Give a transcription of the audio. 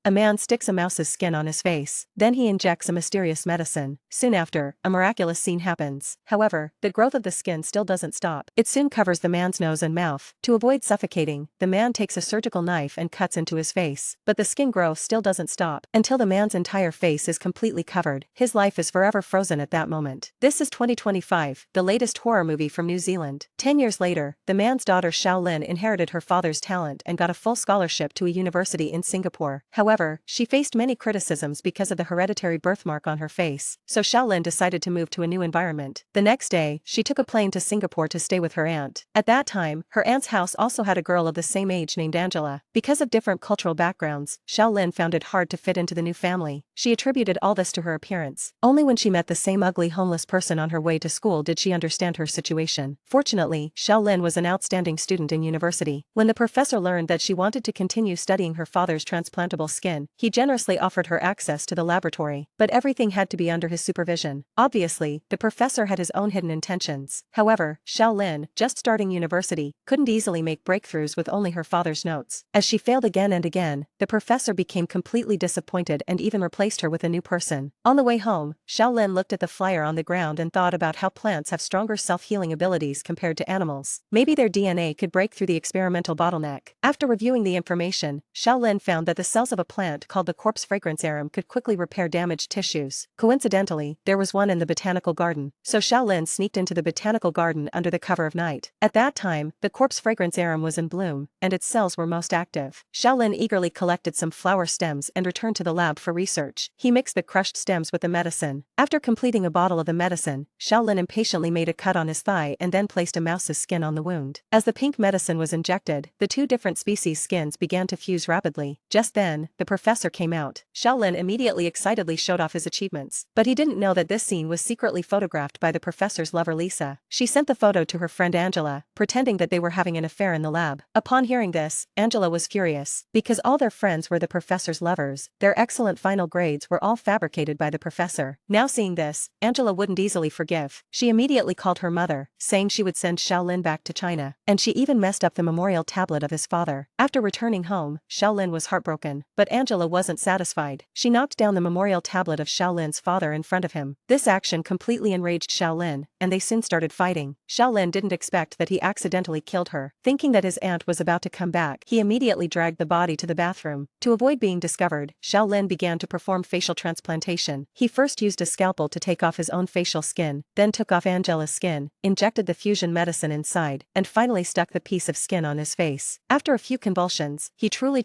A man sticks a mouse's skin on his face. Then he injects a mysterious medicine. Soon after, a miraculous scene happens. However, the growth of the skin still doesn't stop. It soon covers the man's nose and mouth. To avoid suffocating, the man takes a surgical knife and cuts into his face. But the skin growth still doesn't stop until the man's entire face is completely covered. His life is forever frozen at that moment. This is 2025, the latest horror movie from New Zealand. 10 years later, the man's daughter Shaolin inherited her father's talent and got a full scholarship to a university in Singapore. However, she faced many criticisms because of the hereditary birthmark on her face, so Shaolin decided to move to a new environment. The next day, she took a plane to Singapore to stay with her aunt. At that time, her aunt's house also had a girl of the same age named Angela. Because of different cultural backgrounds, Shaolin found it hard to fit into the new family. She attributed all this to her appearance. Only when she met the same ugly homeless person on her way to school did she understand her situation. Fortunately, Shaolin was an outstanding student in university. When the professor learned that she wanted to continue studying her father's transplantable skin, he generously offered her access to the laboratory. But everything had to be under his supervision. Obviously, the professor had his own hidden intentions. However, Shaolin, just starting university, couldn't easily make breakthroughs with only her father's notes. As she failed again and again, the professor became completely disappointed and even replaced her with a new person. On the way home, Shaolin looked at the flyer on the ground and thought about how plants have stronger self-healing abilities compared to animals. Maybe their DNA could break through the experimental bottleneck. After reviewing the information, Shaolin found that the cells of a plant called the corpse fragrance arum could quickly repair damaged tissues. Coincidentally, there was one in the botanical garden, so Shaolin sneaked into the botanical garden under the cover of night. At that time, the corpse fragrance arum was in bloom, and its cells were most active. Shaolin eagerly collected some flower stems and returned to the lab for research. He mixed the crushed stems with the medicine. After completing a bottle of the medicine, Shaolin impatiently made a cut on his thigh and then placed a mouse's skin on the wound. As the pink medicine was injected, the two different species' skins began to fuse rapidly. Just then, the professor came out. Shaolin immediately excitedly showed off his achievements. But he didn't know that this scene was secretly photographed by the professor's lover Lisa. She sent the photo to her friend Angela, pretending that they were having an affair in the lab. Upon hearing this, Angela was furious. Because all their friends were the professor's lovers, their excellent final grades were all fabricated by the professor. Now seeing this, Angela wouldn't easily forgive. She immediately called her mother, saying she would send Shaolin back to China. And she even messed up the memorial tablet of his father. After returning home, Shaolin was heartbroken. But Angela wasn't satisfied. She knocked down the memorial tablet of Shaolin's father in front of him. This action completely enraged Shaolin, and they soon started fighting. Shaolin didn't expect that he accidentally killed her. Thinking that his aunt was about to come back, he immediately dragged the body to the bathroom. To avoid being discovered, Shaolin began to perform facial transplantation. He first used a scalpel to take off his own facial skin, then took off Angela's skin, injected the fusion medicine inside, and finally stuck the piece of skin on his face. After a few convulsions, he truly